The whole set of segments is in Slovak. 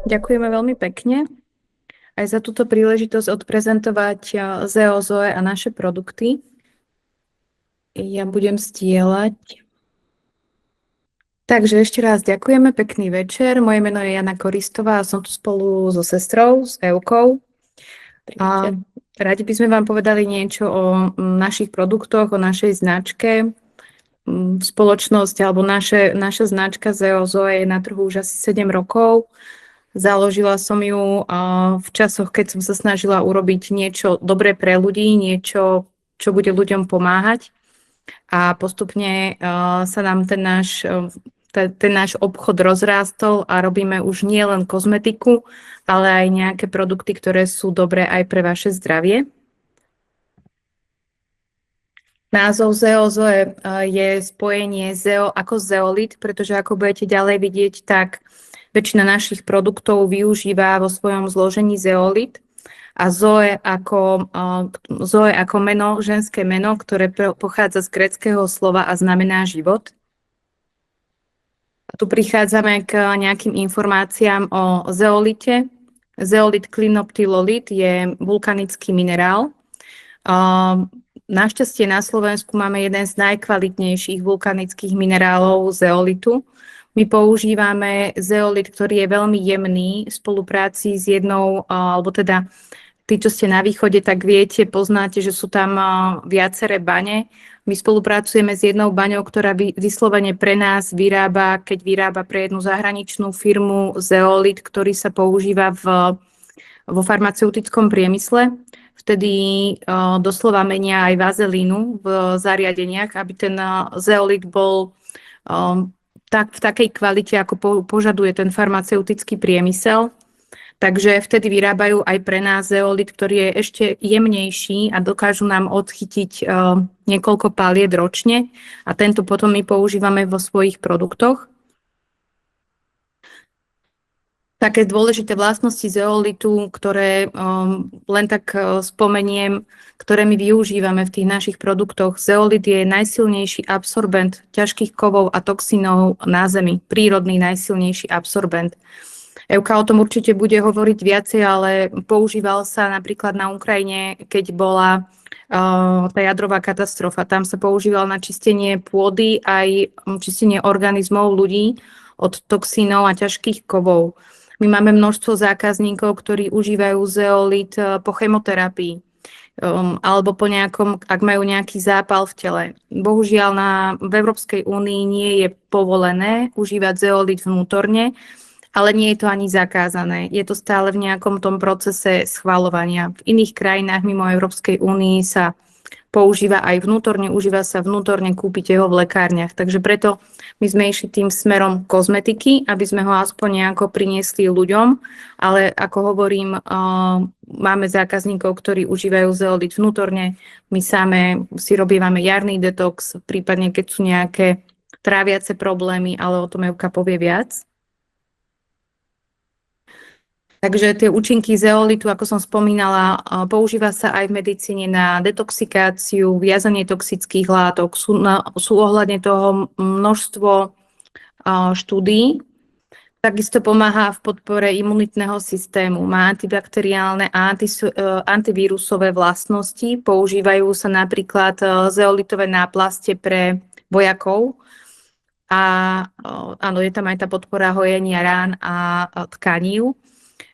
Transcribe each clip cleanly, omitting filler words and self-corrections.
Ďakujeme veľmi pekne aj za túto príležitosť odprezentovať ZEO Zoe a naše produkty. Ja budem zdieľať. Takže ešte raz ďakujeme, pekný večer. Moje meno je Jana Koristová a som tu spolu so sestrou, s Eukou. A radi by sme vám povedali niečo o našich produktoch, o našej značke. Spoločnosť alebo naša značka ZEO Zoe je na trhu už asi 7 rokov. Založila som ju v časoch, keď som sa snažila urobiť niečo dobré pre ľudí, niečo, čo bude ľuďom pomáhať. A postupne sa nám ten náš obchod rozrástol a robíme už nie len kozmetiku, ale aj nejaké produkty, ktoré sú dobré aj pre vaše zdravie. Názov ZEO Zoe je spojenie ZEO ako zeolit, pretože ako budete ďalej vidieť, tak väčšina našich produktov využíva vo svojom zložení zeolit a Zoe ako meno, ženské meno, ktoré pochádza z gréckeho slova a znamená život. A tu prichádzame k nejakým informáciám o zeolite. Zeolit klinoptylolit je vulkanický minerál. Našťastie na Slovensku máme jeden z najkvalitnejších vulkanických minerálov zeolitu. My používame zeolit, ktorý je veľmi jemný v spolupráci s jednou, alebo teda tí, čo ste na východe, tak viete, poznáte, že sú tam viaceré bane. My spolupracujeme s jednou baňou, ktorá vyslovene pre nás vyrába, keď vyrába pre jednu zahraničnú firmu zeolit, ktorý sa používa vo farmaceutickom priemysle. Vtedy doslova menia aj vazelínu v zariadeniach, aby ten zeolit bol v takej kvalite, ako požaduje ten farmaceutický priemysel. Takže vtedy vyrábajú aj pre nás zeolit, ktorý je ešte jemnejší a dokážu nám odchytiť niekoľko paliet ročne a tento potom my používame vo svojich produktoch. Také dôležité vlastnosti zeolitu, ktoré len tak spomeniem, ktoré my využívame v tých našich produktoch. Zeolit je najsilnejší absorbent ťažkých kovov a toxínov na Zemi. Prírodný najsilnejší absorbent. Euka o tom určite bude hovoriť viacej, ale používal sa napríklad na Ukrajine, keď bola tá jadrová katastrofa. Tam sa používal na čistenie pôdy aj čistenie organizmov ľudí od toxínov a ťažkých kovov. My máme množstvo zákazníkov, ktorí užívajú zeolit po chemoterapii alebo po nejakom, ak majú nejaký zápal v tele. Bohužiaľ v Európskej únii nie je povolené užívať zeolit vnútorne, ale nie je to ani zakázané. Je to stále v nejakom tom procese schvaľovania. V iných krajinách mimo Európskej únii sa používa aj vnútorne, užíva sa vnútorne, kúpite ho v lekárniach. Takže preto my sme išli tým smerom kozmetiky, aby sme ho aspoň nejako priniesli ľuďom, ale ako hovorím, máme zákazníkov, ktorí užívajú zeolit vnútorne, my same si robívame jarný detox, prípadne keď sú nejaké tráviace problémy, ale o tom Euka povie viac. Takže tie účinky zeolitu, ako som spomínala, používa sa aj v medicíne na detoxikáciu, viazanie toxických látok. Sú ohľadne toho množstvo štúdií. Takisto pomáha v podpore imunitného systému. Má antibakteriálne a antivírusové vlastnosti. Používajú sa napríklad zeolitové náplaste pre vojakov. A áno, je tam aj tá podpora hojenia rán a tkanív.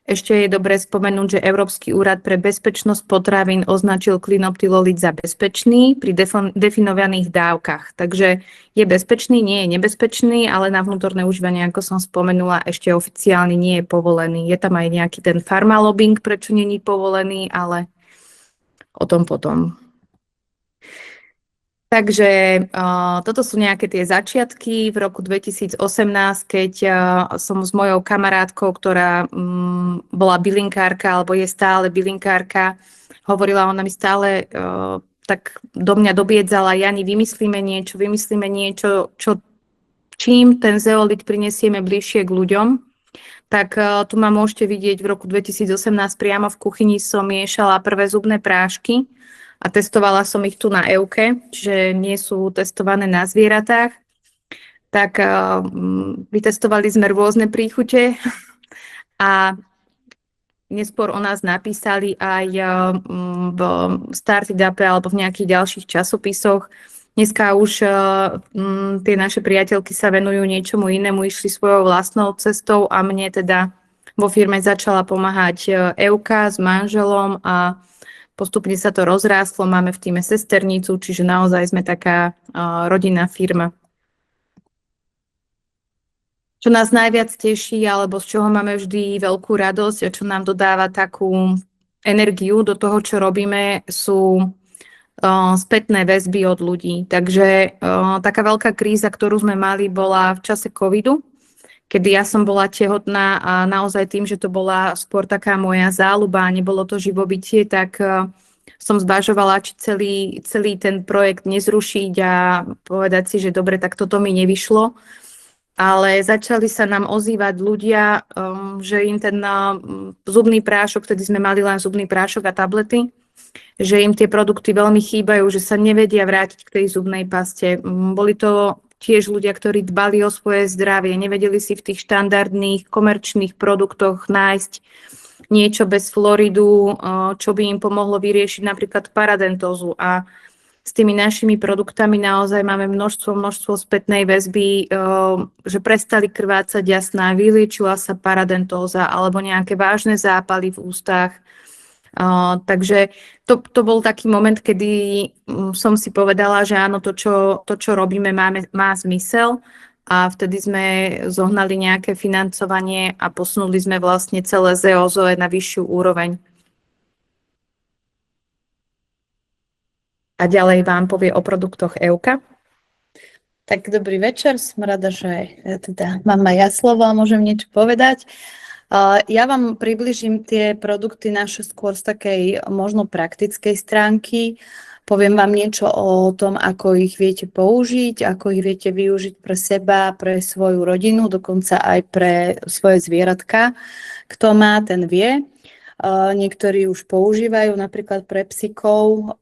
Ešte je dobré spomenúť, že Európsky úrad pre bezpečnosť potravín označil klinoptylolit za bezpečný pri definovaných dávkach. Takže je bezpečný, nie je nebezpečný, ale na vnútorné užívanie, ako som spomenula, ešte oficiálne nie je povolený. Je tam aj nejaký ten farmalobbying, prečo nie je povolený, ale o tom potom. Takže toto sú nejaké tie začiatky v roku 2018, keď som s mojou kamarátkou, ktorá bola bylinkárka, alebo je stále bylinkárka, hovorila, ona mi stále tak do mňa dobiedzala, Jani, vymyslíme niečo, čím ten zeolit prinesieme bližšie k ľuďom. Tak tu ma môžete vidieť v roku 2018 priamo v kuchyni som miešala prvé zubné prášky, a testovala som ich tu na Euke, čiže nie sú testované na zvieratách. Tak vytestovali sme rôzne príchute a neskôr o nás napísali aj v Startupe alebo v nejakých ďalších časopisoch. Dneska už tie naše priateľky sa venujú niečomu inému, išli svojou vlastnou cestou a mne teda vo firme začala pomáhať Euka s manželom a postupne sa to rozrástlo. Máme v týme sesternicu, čiže naozaj sme taká rodinná firma. Čo nás najviac teší, alebo z čoho máme vždy veľkú radosť a čo nám dodáva takú energiu do toho, čo robíme, sú spätné väzby od ľudí. Takže taká veľká kríza, ktorú sme mali, bola v čase covidu, kedy ja som bola tehotná a naozaj tým, že to bola skôr taká moja záľuba a nebolo to živobytie, tak som zvažovala, či celý ten projekt nezrušiť a povedať si, že dobre, tak toto mi nevyšlo. Ale začali sa nám ozývať ľudia, že im ten zubný prášok, vtedy sme mali len zubný prášok a tablety, že im tie produkty veľmi chýbajú, že sa nevedia vrátiť k tej zubnej paste. Boli to tiež ľudia, ktorí dbali o svoje zdravie, nevedeli si v tých štandardných komerčných produktoch nájsť niečo bez floridu, čo by im pomohlo vyriešiť napríklad paradentózu. A s tými našimi produktami naozaj máme množstvo spätnej väzby, že prestali krvácať jasná, vyliečila sa paradentóza alebo nejaké vážne zápaly v ústach. Takže to bol taký moment, kedy som si povedala, že áno, to, čo robíme, má zmysel a vtedy sme zohnali nejaké financovanie a posunuli sme vlastne celé ZOZOE na vyššiu úroveň. A ďalej vám povie o produktoch Euka. Tak dobrý večer, som rada, že teda mám aj ja slovo a môžem niečo povedať. Ja vám približím tie produkty naše skôr z takej možno praktickej stránky. Poviem vám niečo o tom, ako ich viete použiť, ako ich viete využiť pre seba, pre svoju rodinu, dokonca aj pre svoje zvieratka. Kto má, ten vie. Niektorí už používajú napríklad pre psíkov.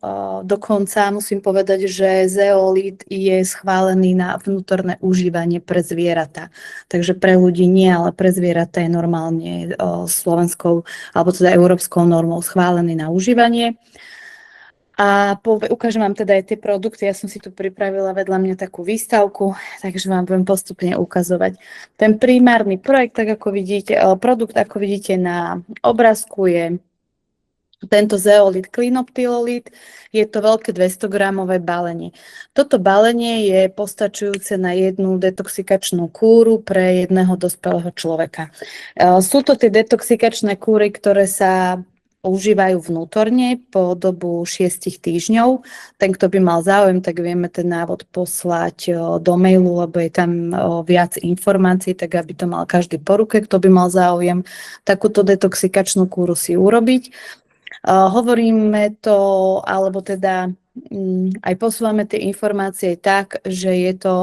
Dokonca musím povedať, že zeolít je schválený na vnútorné užívanie pre zvieratá. Takže pre ľudí nie, ale pre zvieratá je normálne slovenskou alebo teda európskou normou schválený na užívanie. A ukážem vám teda aj tie produkty. Ja som si tu pripravila vedľa mňa takú výstavku, takže vám budem postupne ukazovať. Ten primárny projekt, tak ako vidíte, produkt, ako vidíte na obrázku, je tento zeolít Cleanoptilolít. Je to veľké 200-gramové balenie. Toto balenie je postačujúce na jednu detoxikačnú kúru pre jedného dospelého človeka. Sú to tie detoxikačné kúry, ktoré sa užívajú vnútorne po dobu 6 týždňov. Ten, kto by mal záujem, tak vieme ten návod poslať do mailu, lebo je tam viac informácií, tak aby to mal každý po ruke, kto by mal záujem takúto detoxikačnú kúru si urobiť. Hovoríme to, alebo teda aj posúvame tie informácie tak, že je to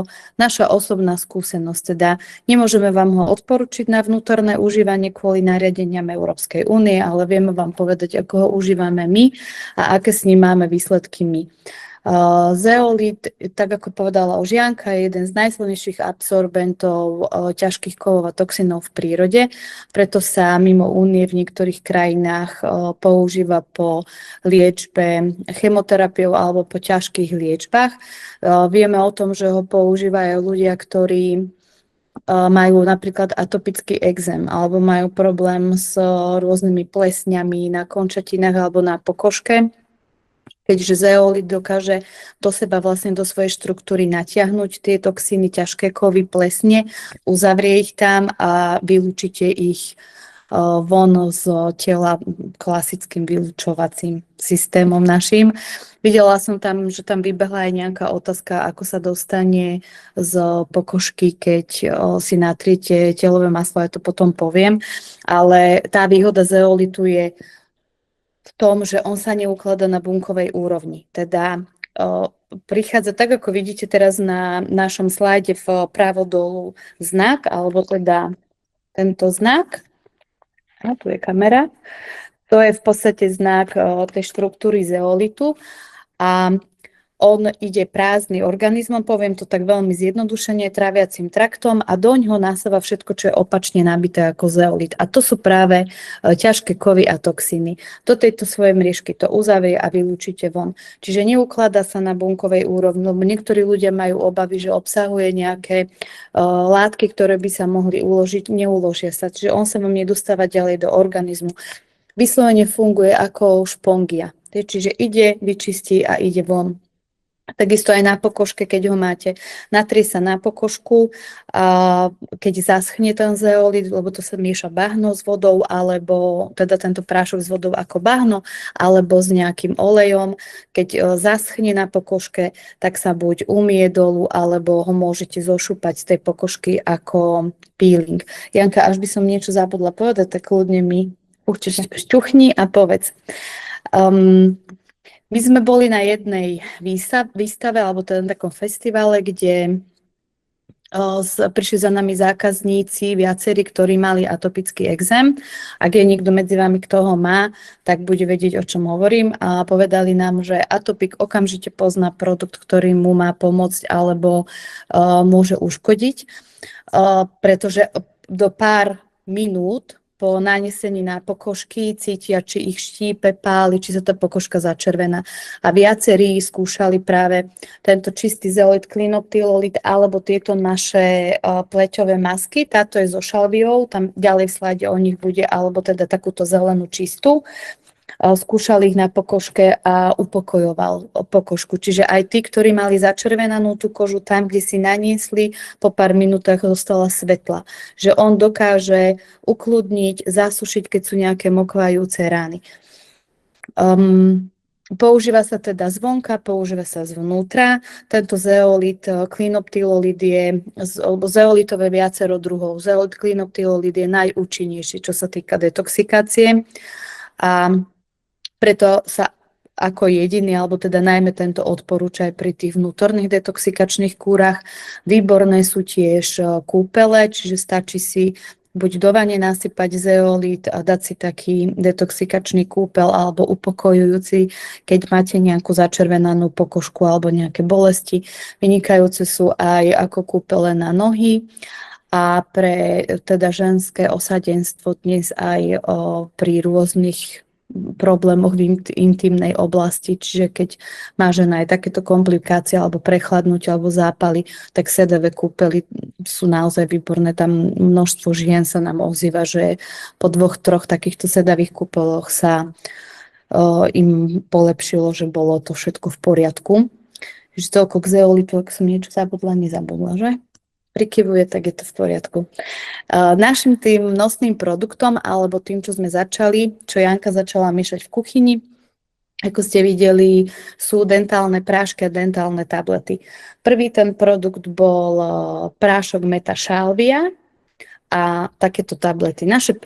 naša osobná skúsenosť. Teda nemôžeme vám ho odporučiť na vnútorné užívanie kvôli nariadeniam Európskej únie, ale vieme vám povedať, ako ho užívame my a aké s ním máme výsledky my. Zeolít, tak ako povedala už Janka, je jeden z najsilnejších absorbentov ťažkých kovov a toxinov v prírode, preto sa mimo únie v niektorých krajinách používa po liečbe chemoterapiou alebo po ťažkých liečbách. Vieme o tom, že ho používajú ľudia, ktorí majú napríklad atopický exém alebo majú problém s rôznymi plesňami na končatinách alebo na pokožke. Keďže zeolít dokáže do seba vlastne do svojej štruktúry natiahnuť tie toxíny, ťažké kovy, plesne, uzavrie ich tam a vylúčite ich von z tela klasickým vylúčovacím systémom našim. Videla som tam, že tam vybehla aj nejaká otázka, ako sa dostane z pokožky, keď si natriete telové maslo, ja to potom poviem, ale tá výhoda zeolitu je v tom, že on sa neukladá na bunkovej úrovni. Teda prichádza tak, ako vidíte teraz na našom slajde vpravo dolu znak, alebo teda tento znak. A tu je kamera. To je v podstate znak tej štruktúry zeolitu. A on ide prázdny organizmom, poviem to tak veľmi zjednodušene, tráviacím traktom a doňho nasáva všetko, čo je opačne nabité ako zeolit. A to sú práve ťažké kovy a toxíny. Do tejto svojej mriežky to uzavrie a vylúčite von. Čiže neukladá sa na bunkovej úrovni, lebo niektorí ľudia majú obavy, že obsahuje nejaké látky, ktoré by sa mohli uložiť, neuložia sa. Čiže on sa vám nedostáva ďalej do organizmu. Vyslovene funguje ako špongia. Čiže ide, vyčistí a ide von. Takisto aj na pokožke, keď ho máte, natrie sa na pokožku, keď zaschne ten zeolit, lebo to sa mieša bahno s vodou, alebo teda tento prášok s vodou ako bahno, alebo s nejakým olejom. Keď zaschne na pokožke, tak sa buď umie dolu, alebo ho môžete zošúpať z tej pokožky ako peeling. Janka, až by som niečo zabudla povedať, tak kľudne mi určite šťuchni a povedz. My sme boli na jednej výstave alebo teda na takom festivale, kde prišli za nami zákazníci, viacerí, ktorí mali atopický exém. Ak je niekto medzi vami, kto ho má, tak bude vedieť, o čom hovorím. A povedali nám, že atopik okamžite pozná produkt, ktorý mu má pomôcť alebo môže uškodiť, pretože do pár minút po nanesení na pokožky cítia, či ich štípe, páli, či sa tá pokožka začervená. A viacerí skúšali práve tento čistý zeolit, klinoptylolit alebo tieto naše pleťové masky. Táto je so šalviou, tam ďalej v slide o nich bude, alebo teda takúto zelenú čistú. Skúšali ich na pokožke a upokojoval pokožku. Čiže aj tí, ktorí mali začervenanú tú kožu, tam, kde si naniesli, po pár minútach zostala svetla. Že on dokáže ukludniť, zasušiť, keď sú nejaké mokvajúce rány. Používa sa teda zvonka, používa sa zvnútra. Tento zeolit, klinoptylolit je, zeolitové viacero druhov. Zeolit, klinoptylolit je najúčinnejší, čo sa týka detoxikácie. A preto sa ako jediný, alebo teda najmä tento odporúča aj pri tých vnútorných detoxikačných kúrach. Výborné sú tiež kúpele, čiže stačí si buď do vane nasypať zeolit a dať si taký detoxikačný kúpel alebo upokojujúci, keď máte nejakú začervenanú pokožku alebo nejaké bolesti. Vynikajúce sú aj ako kúpele na nohy. A pre teda ženské osadenstvo dnes aj pri rôznych problémoch v intimnej oblasti, čiže keď má žena aj takéto komplikácie alebo prechladnutie alebo zápaly, tak sedavé kúpely sú naozaj výborné. Tam množstvo žien sa nám ozýva, že po 2-3 takýchto sedavých kúpeloch sa im polepšilo, že bolo to všetko v poriadku. Čiže toľko k zeolitu, ak som niečo nezabudla, že? Prikyvuje, tak je to v poriadku. Našim tým nosným produktom, alebo tým, čo sme začali, čo Janka začala miešať v kuchyni, ako ste videli, sú dentálne prášky a dentálne tablety. Prvý ten produkt bol prášok Metasalvia a takéto tablety. Naše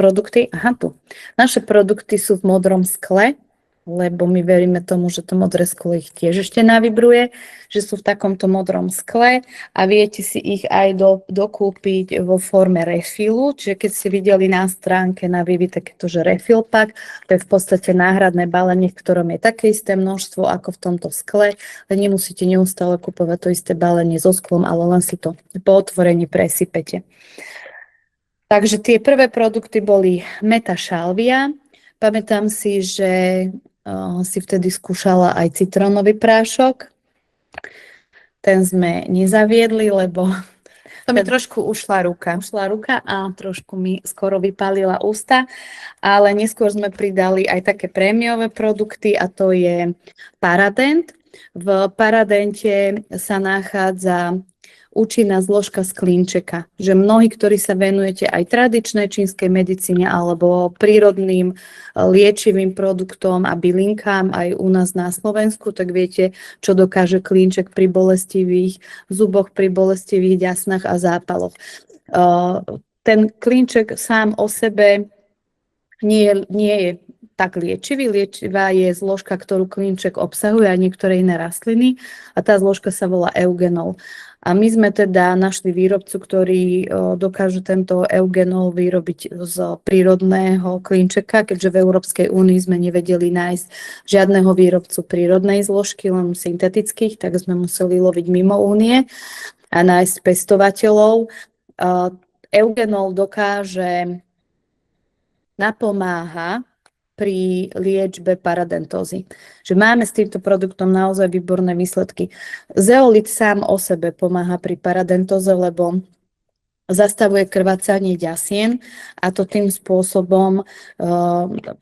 produkty sú v modrom skle, lebo my veríme tomu, že to modré sklo ich tiež ešte navibruje, že sú v takomto modrom skle a viete si ich aj dokúpiť vo forme refilu, čiže keď ste videli na stránke na Vivi takéto, že refill pack, to je v podstate náhradné balenie, v ktorom je také isté množstvo ako v tomto skle, ale nemusíte neustále kupovať to isté balenie so sklom, ale len si to po otvorení presypete. Takže tie prvé produkty boli Metasalvia. Pamätám si, že si vtedy skúšala aj citrónový prášok. Ten sme nezaviedli, lebo To mi trošku ušla ruka. A trošku mi skoro vypálila ústa, ale neskôr sme pridali aj také prémiové produkty a to je Paradent. V Paradente sa nachádza účinná zložka z klinčeka, že mnohí, ktorí sa venujete aj tradičnej čínskej medicíne alebo prírodným liečivým produktom a bylinkám aj u nás na Slovensku, tak viete, čo dokáže klinček pri bolestivých zuboch, pri bolestivých ďasnách a zápaloch. Ten klinček sám o sebe nie je tak liečivý. Liečivá je zložka, ktorú klinček obsahuje a niektoré iné rastliny a tá zložka sa volá eugenol. A my sme teda našli výrobcu, ktorý dokáže tento eugenol vyrobiť z prírodného klinčeka, keďže v Európskej únii sme nevedeli nájsť žiadneho výrobcu prírodnej zložky, len syntetických, tak sme museli loviť mimo únie a nájsť pestovateľov. Eugenol napomáha pri liečbe paradentózy. Že máme s týmto produktom naozaj výborné výsledky. Zeolit sám o sebe pomáha pri paradentóze, lebo zastavuje krvácanie ďasien a to tým spôsobom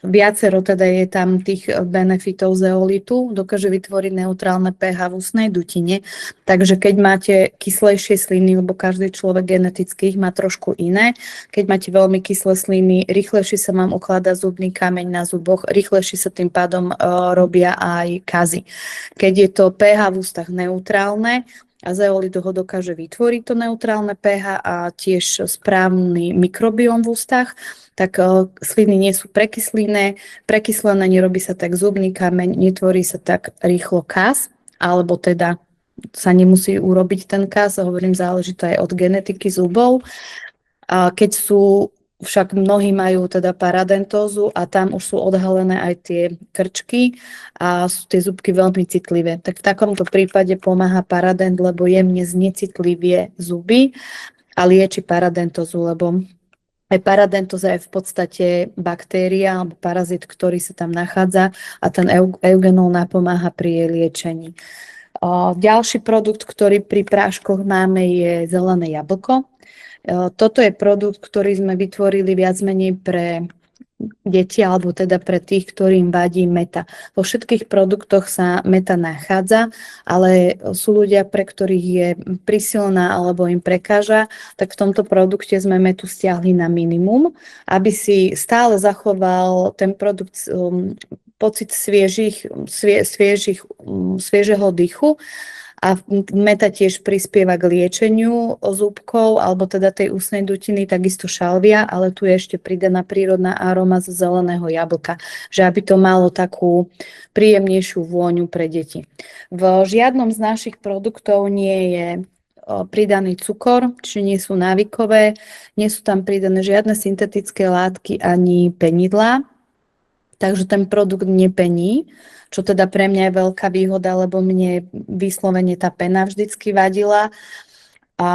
viacero teda je tam tých benefitov zeolitu, dokáže vytvoriť neutrálne pH v ústnej dutine, takže keď máte kyslejšie sliny, lebo každý človek geneticky ich má trošku iné, keď máte veľmi kyslé sliny, rýchlejšie sa vám ukladá zubný kameň na zuboch, rýchlejšie sa tým pádom robia aj kazy. Keď je to pH v ústach neutrálne, a zeolit ho dokáže vytvoriť to neutrálne pH a tiež správny mikrobióm v ústach, tak sliny nie sú prekyslené, nerobí sa tak zubný kameň, netvorí sa tak rýchlo kas, alebo teda sa nemusí urobiť ten kas, hovorím, záleží to aj od genetiky zubov. A keď sú však mnohí majú teda paradentózu a tam už sú odhalené aj tie krčky a sú tie zubky veľmi citlivé. Tak v takomto prípade pomáha paradent, lebo jemne znecitlivie zuby a lieči paradentózu, lebo aj paradentóza je v podstate baktéria alebo parazit, ktorý sa tam nachádza a ten eugenol napomáha pri jej liečení. Ďalší produkt, ktorý pri práškoch máme, je zelené jablko. Toto je produkt, ktorý sme vytvorili viac menej pre deti, alebo teda pre tých, ktorým vadí meta. Vo všetkých produktoch sa meta nachádza, ale sú ľudia, pre ktorých je prísilná alebo im prekáža, tak v tomto produkte sme metu stiahli na minimum, aby si stále zachoval ten produkt pocit sviežeho dýchu. A meta tiež prispieva k liečeniu zúbkov, alebo teda tej ústnej dutiny, takisto šalvia, ale tu je ešte pridaná prírodná aroma z zeleného jablka, že aby to malo takú príjemnejšiu vôňu pre deti. V žiadnom z našich produktov nie je pridaný cukor, čiže nie sú návykové, nie sú tam pridané žiadne syntetické látky ani penidlá, takže ten produkt nepení, čo teda pre mňa je veľká výhoda, lebo mne vyslovene tá pena vždycky vadila a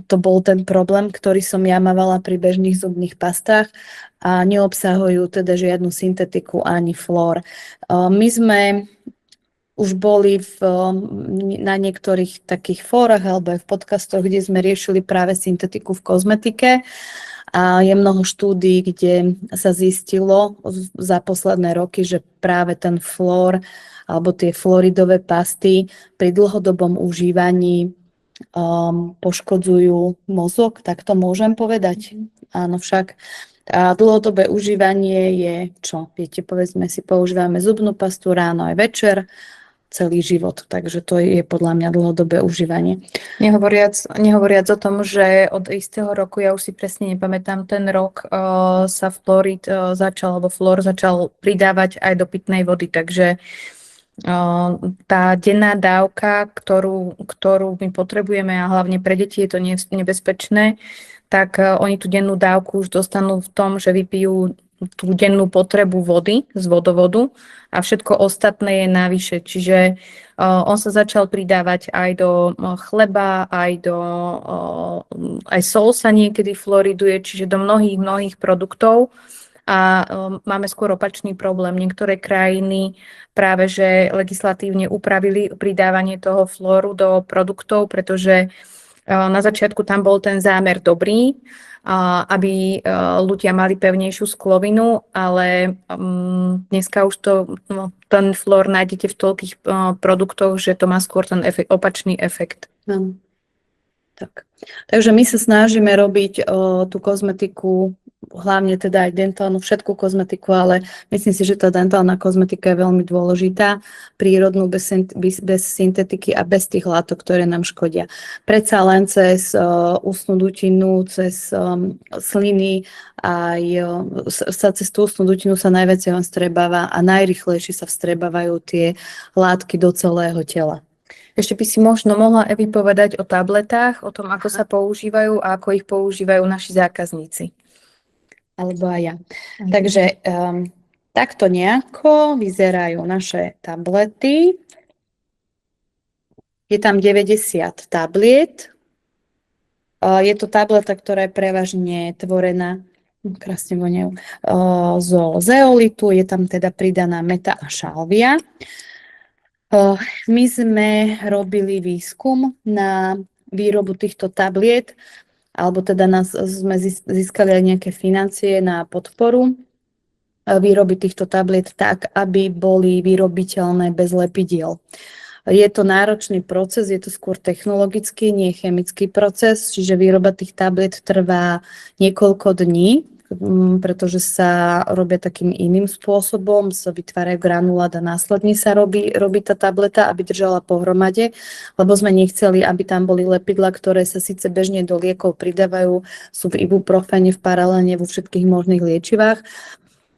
to bol ten problém, ktorý som ja mávala pri bežných zubných pastách a neobsahujú teda žiadnu syntetiku ani flór. My sme už boli na niektorých takých fórach alebo aj v podcastoch, kde sme riešili práve syntetiku v kozmetike. A je mnoho štúdií, kde sa zistilo za posledné roky, že práve ten flór alebo tie fluoridové pasty pri dlhodobom užívaní poškodzujú mozog, tak to môžem povedať. Áno, však. A dlhodobé užívanie je čo? Viete, povedzme si, používame zubnú pastu ráno aj večer, celý život. Takže to je podľa mňa dlhodobé užívanie. Nehovoriac o tom, že od istého roku, ja už si presne nepamätám, ten rok sa fluorid alebo fluor začal pridávať aj do pitnej vody, takže tá denná dávka, ktorú my potrebujeme a hlavne pre deti je to nebezpečné, tak oni tú dennú dávku už dostanú v tom, že vypijú tú dennú potrebu vody z vodovodu a všetko ostatné je navyše. Čiže on sa začal pridávať aj do chleba, aj sol sa niekedy fluoriduje, čiže do mnohých produktov a máme skôr opačný problém. Niektoré krajiny práve že legislatívne upravili pridávanie toho flóru do produktov, pretože na začiatku tam bol ten zámer dobrý, aby ľudia mali pevnejšiu sklovinu, ale dneska už ten flór nájdete v toľkých produktoch, že to má skôr ten opačný efekt. Tak. Takže my sa snažíme robiť tú kozmetiku, hlavne teda aj dentálnu, všetku kozmetiku, ale myslím si, že tá dentálna kozmetika je veľmi dôležitá, prírodnú, bez syntetiky a bez tých látok, ktoré nám škodia. Predsa len cez ústnu dutinu, cez sliny, aj sa cez tú ústnu dutinu sa najviac vstrebáva a najrýchlejšie sa vstrebávajú tie látky do celého tela. Ešte by si možno mohla, Evi, povedať o tabletách, o tom, ako sa používajú a ako ich používajú naši zákazníci. Alebo aj ja. Takže takto nejako vyzerajú naše tablety. Je tam 90 tabliet. Je to tableta, ktorá je prevažne tvorená, krásne voňajú, zo zeolitu. Je tam teda pridaná meta a šalvia. My sme robili výskum na výrobu týchto tabliet, alebo teda sme získali aj nejaké financie na podporu výroby týchto tabliet tak, aby boli vyrobiteľné bez lepidiel. Je to náročný proces, je to skôr technologický, nie chemický proces, čiže výroba tých tabliet trvá niekoľko dní, pretože sa robia takým iným spôsobom, sa vytvárajú granulát a následne sa robí tá tableta, aby držala pohromade, lebo sme nechceli, aby tam boli lepidlá, ktoré sa síce bežne do liekov pridávajú, sú v ibuprofene, v paralene, vo všetkých možných liečivách,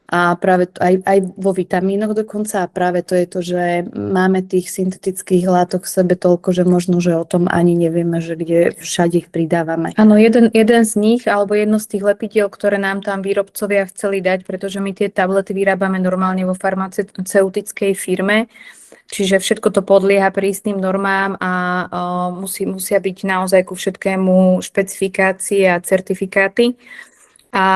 a práve aj vo vitamínoch dokonca, a práve to je to, že máme tých syntetických látok v sebe toľko, že možno, že o tom ani nevieme, že kde všade ich pridávame. Áno, jeden z nich, alebo jedno z tých lepidiel, ktoré nám tam výrobcovia chceli dať, pretože my tie tablety vyrábame normálne vo farmaceutickej firme, čiže všetko to podlieha prísnym normám a musia byť naozaj ku všetkému špecifikácie a certifikáty. A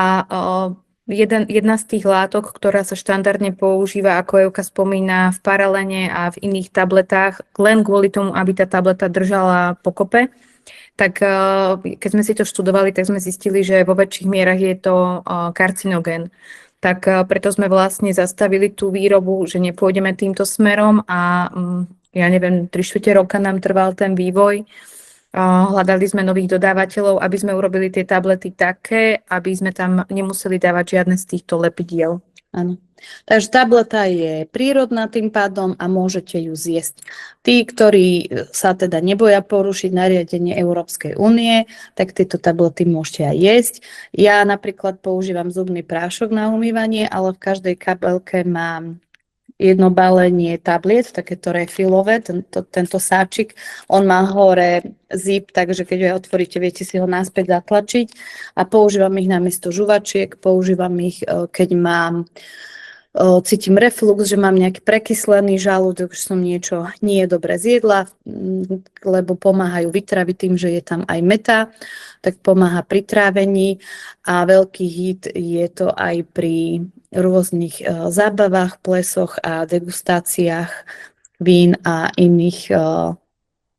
jedna z tých látok, ktorá sa štandardne používa, ako Evka spomína, v paralene a v iných tabletách, len kvôli tomu, aby tá tableta držala pokope, tak keď sme si to študovali, tak sme zistili, že vo väčších mierach je to karcinogén. Tak preto sme vlastne zastavili tú výrobu, že nepôjdeme týmto smerom a ja neviem, 3/4 roka nám trval ten vývoj. Hľadali sme nových dodávateľov, aby sme urobili tie tablety také, aby sme tam nemuseli dávať žiadne z týchto lepidiel. Áno. Takže tableta je prírodná tým pádom a môžete ju zjesť. Tí, ktorí sa teda neboja porušiť nariadenie Európskej únie, tak tieto tablety môžete aj jesť. Ja napríklad používam zubný prášok na umývanie, ale v každej kabelke mám jedno balenie tabliet, takéto refilové, tento sáčik, on má hore zip, takže keď ho otvoríte, viete si ho naspäť zatlačiť a používam ich namiesto žuvačiek, používam ich, keď cítim reflux, že mám nejaký prekyslený žalúdok, že som niečo nie dobre zjedla, lebo pomáhajú vytraviť tým, že je tam aj meta, tak pomáha pri trávení a veľký hit je to aj pri rôznych zábavách, plesoch a degustáciách vín a iných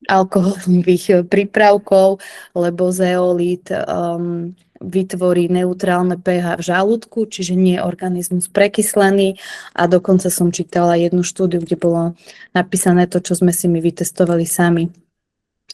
alkoholových prípravkov, lebo zeolít vytvorí neutrálne pH v žalúdku, čiže nie je organizmus prekyslený a dokonca som čítala jednu štúdiu, kde bolo napísané to, čo sme si my vytestovali sami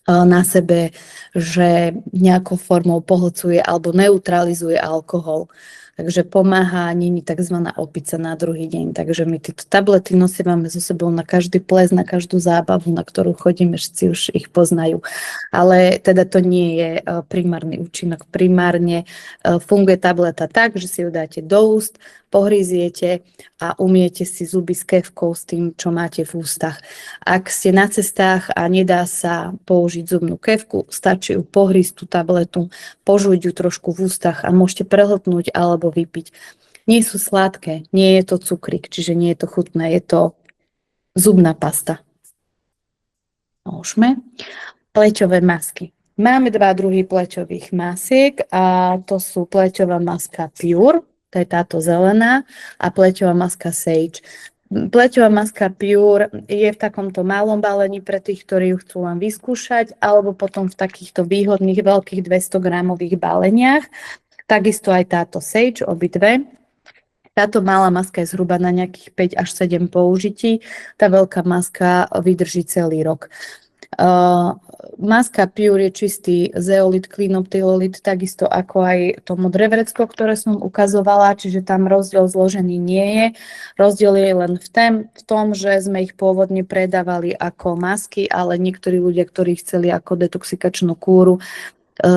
na sebe, že nejakou formou pohlcuje alebo neutralizuje alkohol. Takže pomáha, není tzv. Opica na druhý deň. Takže my tieto tablety nosíme so sebou na každý ples, na každú zábavu, na ktorú chodíme, všetci už ich poznajú. Ale teda to nie je primárny účinok. Primárne funguje tableta tak, že si ju dáte do úst, pohryziete a umiete si zuby s kefkou s tým, čo máte v ústach. Ak ste na cestách a nedá sa použiť zubnú kefku, stačí ju pohrísť tú tabletu, požuť ju trošku v ústach a môžete prehltnúť alebo vypiť. Nie sú sladké, nie je to cukrík, čiže nie je to chutné, je to zubná pasta. Môžeme. Pleťové masky. Máme dva druhy pleťových masiek a to sú pleťová maska Pure, to je táto zelená, a pleťová maska Sage. Pleťová maska Pure je v takomto malom balení pre tých, ktorí ju chcú len vyskúšať, alebo potom v takýchto výhodných veľkých 200 gramových baleniach. Takisto aj táto Sage, obidve. Táto malá maska je zhruba na nejakých 5 až 7 použití. Tá veľká maska vydrží celý rok. Maska Pure je čistý zeolit, klinoptylolit, takisto ako aj to modré vrecko, ktoré som ukazovala, čiže tam rozdiel zložený nie je. Rozdiel je len v tom, že sme ich pôvodne predávali ako masky, ale niektorí ľudia, ktorí chceli ako detoxikačnú kúru,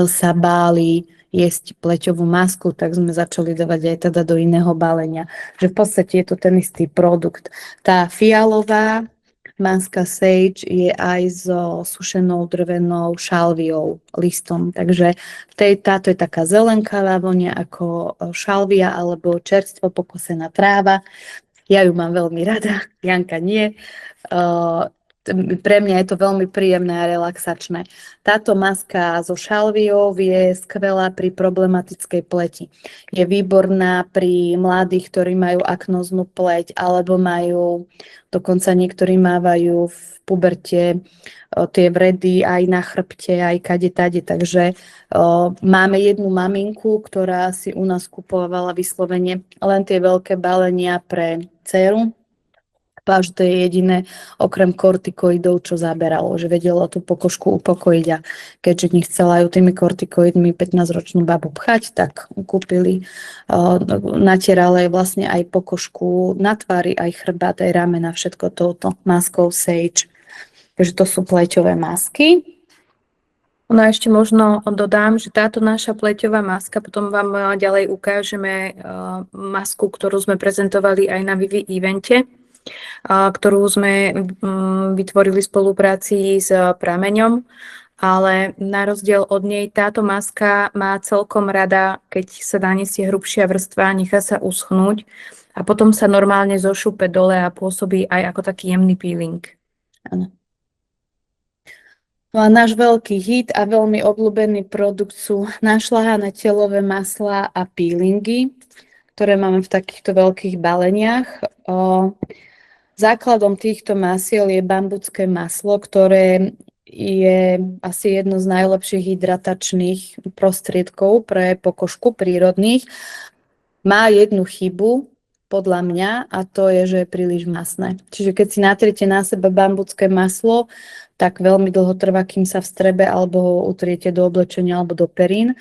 sa báli jesť pleťovú masku, tak sme začali dávať aj teda do iného balenia. Že v podstate je to ten istý produkt. Tá fialová maska Sage je aj so sušenou drvenou šalviou, listom. Takže táto je taká zelenkavá vonia ako šalvia alebo čerstvo pokosená tráva. Ja ju mám veľmi rada, Janka nie. Pre mňa je to veľmi príjemné a relaxačné. Táto maska so šalviou je skvelá pri problematickej pleti. Je výborná pri mladých, ktorí majú aknóznu pleť, alebo majú, dokonca niektorí mávajú v puberte tie vredy aj na chrbte, aj kade-tade. Takže máme jednu maminku, ktorá si u nás kupovala vyslovene len tie veľké balenia pre dceru. Že to je jediné okrem kortikoidov, čo zaberalo, že vedelo tú pokožku upokojiť a keďže nechcela ju tými kortikoidmi 15-ročnú babu pchať, tak kúpili, natierala jej vlastne aj pokožku na tvári, aj chrbát, aj ramena, všetko touto maskou Sage. Takže to sú pleťové masky. No a ešte možno dodám, že táto naša pleťová maska, potom vám ďalej ukážeme masku, ktorú sme prezentovali aj na Vivi evente, ktorú sme vytvorili v spolupráci s Prameňom, ale na rozdiel od nej táto maska má celkom rada, keď sa naniesie hrubšia vrstva, nechá sa uschnúť a potom sa normálne zošupe dole a pôsobí aj ako taký jemný peeling. Áno. No a náš veľký hit a veľmi obľúbený produkt sú našľahané telové maslá a peelingy, ktoré máme v takýchto veľkých baleniach. Základom týchto masiel je bambucké maslo, ktoré je asi jedno z najlepších hydratačných prostriedkov pre pokožku prírodných. Má jednu chybu, podľa mňa, a to je, že je príliš masné. Čiže keď si natriete na seba bambucké maslo, tak veľmi dlho trvá, kým sa vstrebe, alebo ho utriete do oblečenia alebo do perín.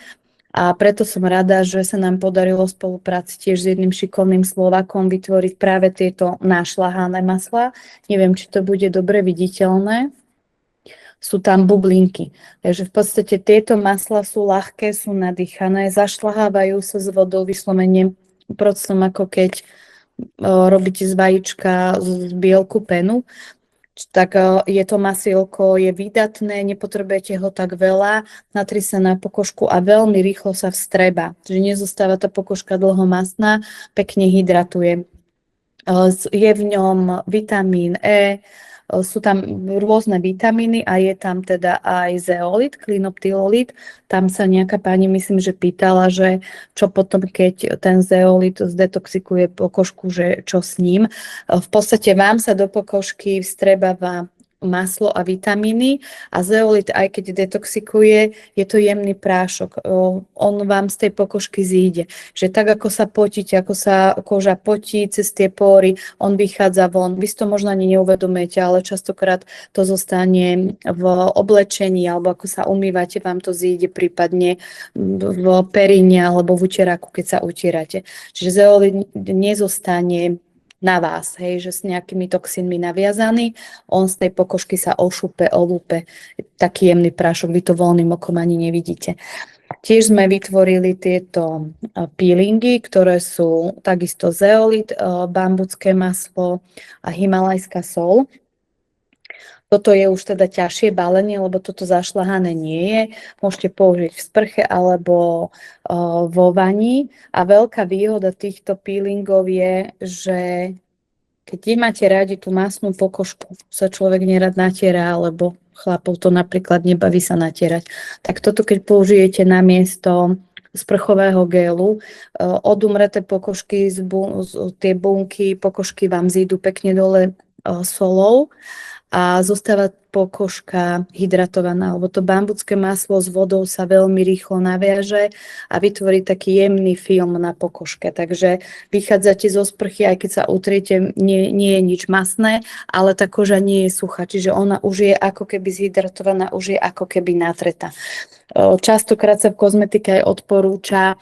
A preto som rada, že sa nám podarilo v spolupráci tiež s jedným šikovným Slovákom vytvoriť práve tieto našľahané maslá. Neviem, či to bude dobre viditeľné. Sú tam bublinky. Takže v podstate tieto maslá sú ľahké, sú nadýchané, zašľahávajú sa s vodou vyslovene procom, ako keď robíte z vajíčka z bielku penu. Tak je to masielko, je výdatné, nepotrebujete ho tak veľa, natri sa na pokožku a veľmi rýchlo sa vstreba. Čiže nezostáva tá pokožka dlho masná, pekne hydratuje. Je v ňom vitamín E, sú tam rôzne vitamíny a je tam teda aj zeolit, klinoptylolit. Tam sa nejaká pani, myslím, že pýtala, že čo potom, keď ten zeolit zdetoxikuje pokožku, že čo s ním. V podstate vám sa do pokožky vstrebáva maslo a vitamíny a zeolit, aj keď detoxikuje, je to jemný prášok. On vám z tej pokožky zíde. Že tak, ako sa potíte, ako sa koža potí cez tie pory, on vychádza von. Vy si to možno ani neuvedomujete, ale častokrát to zostane v oblečení, alebo ako sa umývate, vám to zíde prípadne v períne alebo v uteráku, keď sa utierate. Čiže zeolit nezostane na vás, hej, že s nejakými toxínmi naviazaný, on z tej pokožky sa ošupe, olúpe, taký jemný prášok, vy to voľným okom ani nevidíte. Tiež sme vytvorili tieto peelingy, ktoré sú takisto zeolit, bambucké maslo a himalajská sol. Toto je už teda ťažšie balenie, lebo toto zašľahané nie je. Môžete použiť v sprche alebo vo vani. A veľká výhoda týchto peelingov je, že keď nemáte radi tú masnú pokožku, sa človek nerad natiera, alebo chlapov to napríklad nebaví sa natierať, tak toto keď použijete namiesto sprchového gélu, odumreté pokožky, tie bunky pokožky vám zídu pekne dole solou a zostáva pokožka hydratovaná, lebo to bambucké maslo s vodou sa veľmi rýchlo naviaže a vytvorí taký jemný film na pokožke. Takže vychádzate zo sprchy, aj keď sa utriete, nie je nič masné, ale tá koža nie je suchá, čiže ona už je ako keby zhydratovaná, už je ako keby natretá. Častokrát sa v kozmetike aj odporúča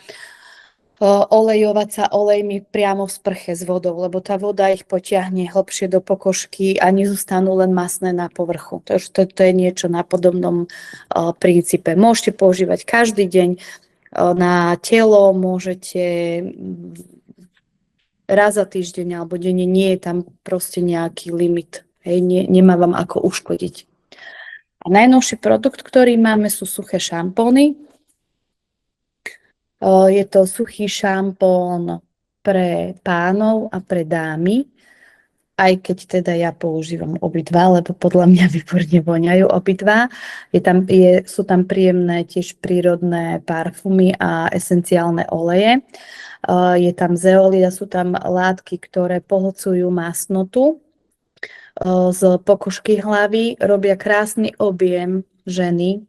olejovať sa olejmi priamo v sprche s vodou, lebo tá voda ich potiahne hlbšie do pokožky a nezostanú len masné na povrchu. To je niečo na podobnom princípe. Môžete používať každý deň na telo, môžete raz za týždeň alebo denne, nie je tam proste nejaký limit. Hej, nemá vám ako uškodiť. A najnovší produkt, ktorý máme, sú suché šampóny. Je to suchý šampón pre pánov a pre dámy, aj keď teda ja používam obidva, lebo podľa mňa výborne voňajú obidva. Sú tam príjemné tiež prírodné parfumy a esenciálne oleje. Je tam zeolita, sú tam látky, ktoré pohlcujú masnotu z pokožky hlavy, robia krásny objem ženy,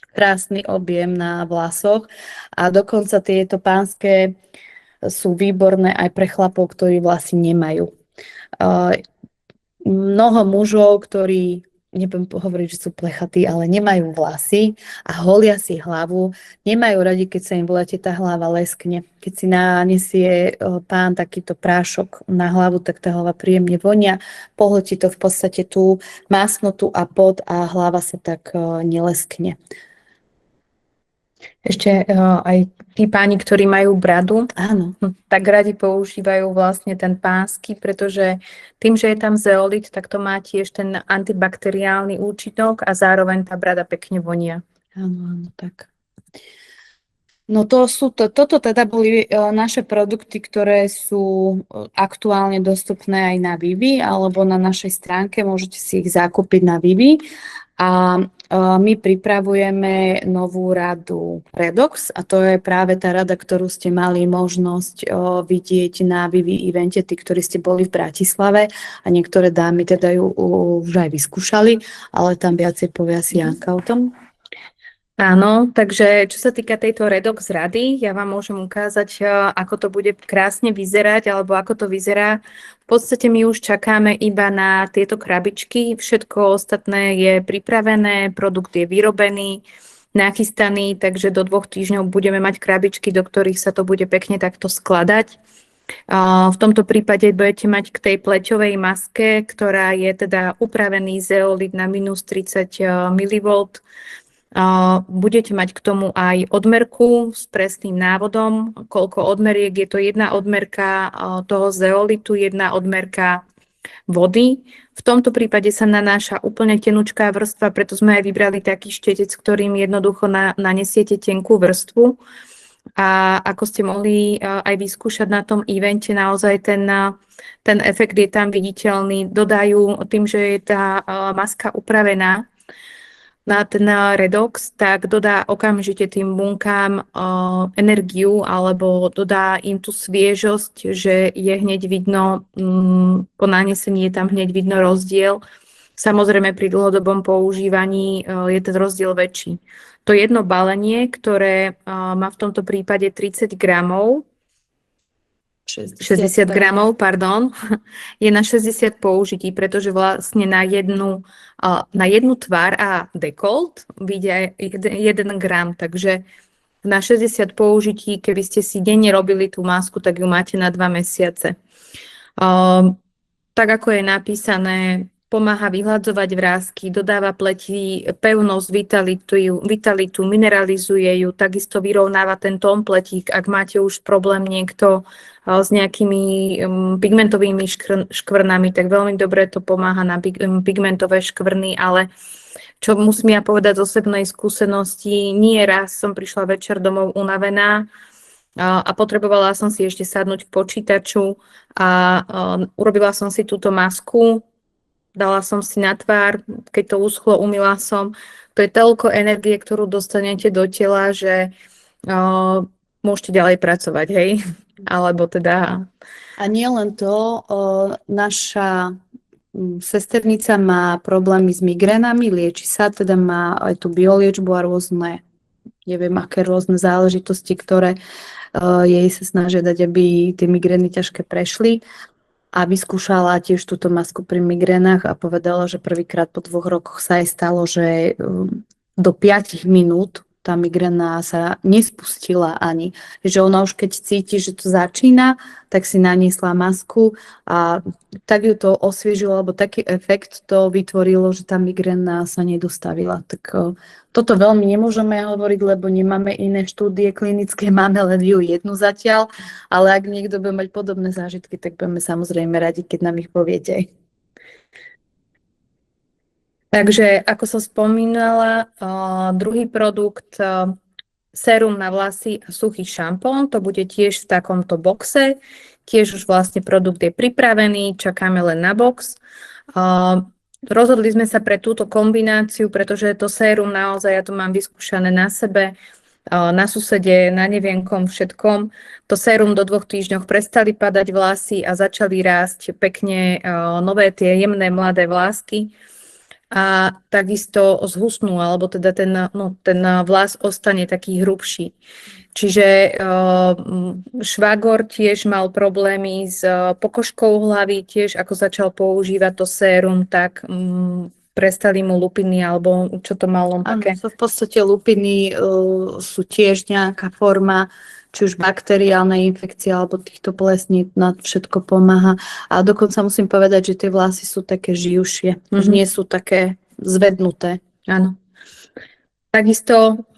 krásny objem na vlasoch a dokonca tieto pánske sú výborné aj pre chlapov, ktorí vlasy nemajú. Mnoho mužov, ktorí, nebudem hovoriť, že sú plechatí, ale nemajú vlasy a holia si hlavu, nemajú radi, keď sa im v lete tá hlava leskne. Keď si nanesie pán takýto prášok na hlavu, tak tá hlava príjemne vonia, pohltí to v podstate tú masnotu a pot a hlava sa tak neleskne. Ešte aj tí páni, ktorí majú bradu, Áno. tak radi používajú vlastne ten pánsky, pretože tým, že je tam zeolit, tak to má tiež ten antibakteriálny účinok a zároveň tá brada pekne vonia. Áno, tak. No toto teda boli naše produkty, ktoré sú aktuálne dostupné aj na Vivi alebo na našej stránke, môžete si ich zakúpiť na Vivi. A my pripravujeme novú radu Redox a to je práve tá rada, ktorú ste mali možnosť vidieť na Vivi evente, tí, ktorí ste boli v Bratislave a niektoré dámy teda ju už aj vyskúšali, ale tam viacej povie asi Janka o tom. Áno, takže čo sa týka tejto Redox rady, ja vám môžem ukázať, ako to bude krásne vyzerať, alebo ako to vyzerá. V podstate my už čakáme iba na tieto krabičky, všetko ostatné je pripravené, produkt je vyrobený, nachystaný, takže do 2 týždňov budeme mať krabičky, do ktorých sa to bude pekne takto skladať. V tomto prípade budete mať k tej pleťovej maske, ktorá je teda upravený zeolit na minus 30 mV. Budete mať k tomu aj odmerku s presným návodom, koľko odmeriek, je to 1 odmerka toho zeolitu, 1 odmerka vody. V tomto prípade sa nanáša úplne tenučká vrstva, preto sme aj vybrali taký štetec, ktorým jednoducho nanesiete tenkú vrstvu. A ako ste mohli aj vyskúšať na tom evente, naozaj ten efekt je tam viditeľný. Dodajú tým, že je tá maska upravená na ten Redox, tak dodá okamžite tým bunkám energiu alebo dodá im tú sviežosť, že je hneď vidno, po nanesení je tam hneď vidno rozdiel. Samozrejme pri dlhodobom používaní je ten rozdiel väčší. To jedno balenie, ktoré má v tomto prípade 30 gramov, 60 gramov, pardon, je na 60 použití, pretože vlastne na jednu tvár a dekolt vyjde 1 gram, takže na 60 použití, keby ste si denne robili tú masku, tak ju máte na 2 mesiace. Tak ako je napísané, pomáha vyhľadzovať vrásky, dodáva pleti pevnosť, vitalitu, mineralizuje ju, takisto vyrovnáva ten tón pletík. Ak máte už problém niekto s nejakými pigmentovými škvrnami, tak veľmi dobre to pomáha na pigmentové škvrny, ale čo musím ja povedať z osobnej skúsenosti, nie raz som prišla večer domov unavená a potrebovala som si ešte sadnúť v počítaču a urobila som si túto masku, dala som si na tvár, keď to uschlo, umyla som. To je toľko energie, ktorú dostanete do tela, že môžete ďalej pracovať, hej? Alebo teda... A nie len to, naša sesternica má problémy s migrénami, lieči sa, teda má aj tú bioliečbu a rôzne, neviem, aké rôzne záležitosti, ktoré jej sa snažia dať, aby tie migrény ťažké prešli. A vyskúšala tiež túto masku pri migrénach a povedala, že prvýkrát po 2 rokoch sa jej stalo, že do 5 minút tá migréna sa nespustila ani. Že ona už keď cíti, že to začína, tak si naniesla masku a tak ju to osviežilo, alebo taký efekt to vytvorilo, že tá migréna sa nedostavila. Tak toto veľmi nemôžeme hovoriť, lebo nemáme iné štúdie klinické, máme len ju jednu zatiaľ, ale ak niekto bude mať podobné zážitky, tak budeme samozrejme radi, keď nám ich poviete. Takže, ako som spomínala, druhý produkt, sérum na vlasy a suchý šampón, to bude tiež v takomto boxe. Tiež už vlastne produkt je pripravený, čakáme len na box. Rozhodli sme sa pre túto kombináciu, pretože to sérum naozaj, ja to mám vyskúšané na sebe, na susede, na neviem kom, všetkom. To sérum do 2 týždňoch prestali padať vlasy a začali rásť pekne nové tie jemné mladé vlásky. A takisto zhusnú, alebo teda ten vlas ostane taký hrubší. Čiže švagor tiež mal problémy s pokožkou hlavy, tiež ako začal používať to sérum, tak prestali mu lupiny, alebo čo to malo také? Áno, v podstate lupiny sú tiež nejaká forma, či už bakteriálnej infekcie alebo týchto plesní, na všetko pomáha. A dokonca musím povedať, že tie vlasy sú také živšie, už nie sú také zvednuté. Áno. Takisto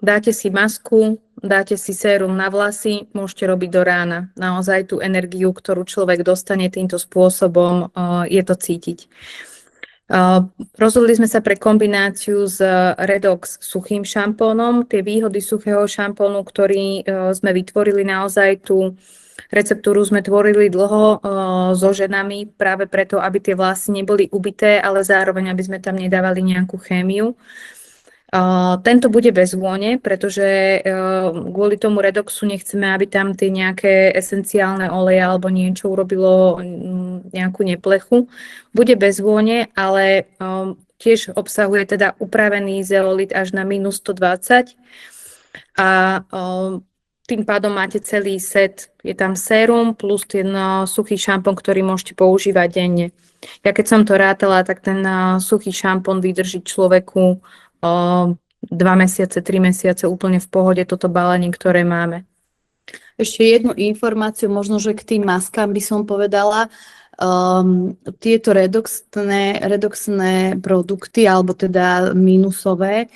dáte si masku, dáte si sérum na vlasy, môžete robiť do rána. Naozaj tú energiu, ktorú človek dostane týmto spôsobom, je to cítiť. Rozhodli sme sa pre kombináciu s Redox suchým šampónom. Tie výhody suchého šampónu, ktorý sme vytvorili, naozaj tú receptúru sme tvorili dlho so ženami, práve preto, aby tie vlasy neboli ubité, ale zároveň, aby sme tam nedávali nejakú chémiu. Tento bude bez vône, pretože kvôli tomu redoxu nechceme, aby tam tie nejaké esenciálne oleje alebo niečo urobilo nejakú neplechu. Bude bez vône, ale tiež obsahuje teda upravený zeolit až na -120 a tým pádom máte celý set. Je tam sérum plus ten suchý šampón, ktorý môžete používať denne. Ja keď som to rátala, tak ten suchý šampón vydrží človeku 2 mesiace, 3 mesiace úplne v pohode toto balenie, ktoré máme. Ešte jednu informáciu, možno, že k tým maskám by som povedala. Tieto redoxné produkty, alebo teda mínusové,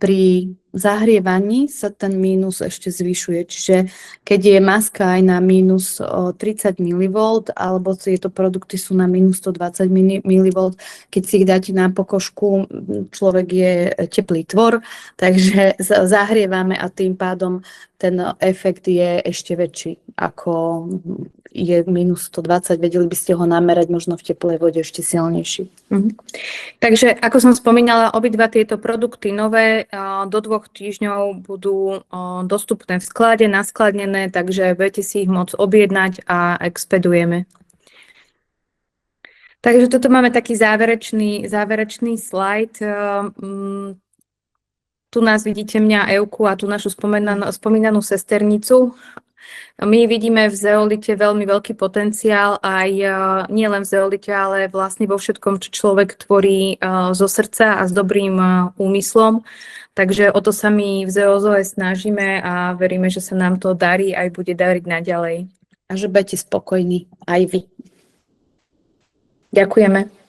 pri zahrievaní sa ten mínus ešte zvyšuje. Čiže keď je maska aj na -30 mV, alebo tieto produkty sú na -120 mV, keď si ich dáte na pokožku, človek je teplý tvor, takže zahrievame a tým pádom ten efekt je ešte väčší, ako je -120. Vedeli by ste ho namerať možno v teplej vode ešte silnejší. Takže, ako som spomínala, obidva tieto produkty nové do 2 týždňov budú dostupné v sklade, naskladnené, takže budete si ich môcť objednať a expedujeme. Takže toto máme taký záverečný slajd. Tu nás vidíte mňa, Evku, a tu našu spomínanú sesternicu. My vidíme v zeolite veľmi veľký potenciál, aj nielen v zeolite, ale vlastne vo všetkom, čo človek tvorí zo srdca a s dobrým úmyslom. Takže o to sa my v Zeozoe snažíme a veríme, že sa nám to darí aj bude dariť naďalej. A že budete spokojní aj vy. Ďakujeme.